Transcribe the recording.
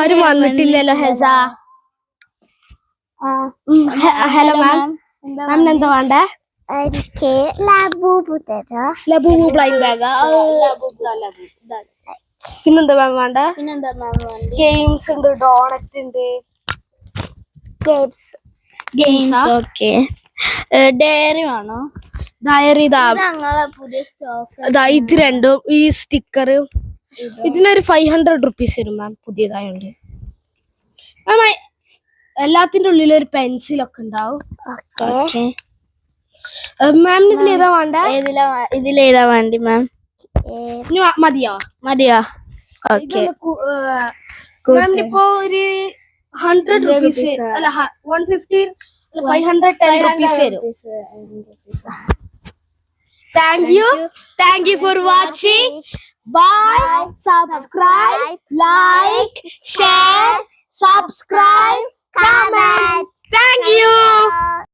ആരും വന്നിട്ടില്ലല്ലോ Hesa. Hello ma'am, മാമിന് എന്താ വേണ്ടേ? Labubu blind bag. പിന്നെന്താ മാം വേണ്ട? ഗെയിംസ് ഉണ്ട്, ഡോണറ്റ് ഉണ്ട്. Games okay. ഡയറി വേണോ? ഡയറി പുതിയ സ്റ്റോക്ക്. ഇത് രണ്ടും ഈ സ്റ്റിക്കർ ഇതിനൊരു 500 റുപ്പീസ് വരും മാം, പുതിയതായോണ്ട്. മാം എല്ലാത്തിന്റെ ഉള്ളിൽ ഒരു പെൻസിലൊക്കെ ഉണ്ടാവും. മാമിന് ഇതിലേതാ വേണ്ട? ഇതിലേതാ വേണ്ടി മാം? മതിയോ? ഓക്കെ. മാമിനിപ്പോ ഒരു 100 റുപ്പീസ് അല്ല 150 510 റുപ്പീസ് വരും. Thank you for watching. Bye. Subscribe, like, share, subscribe.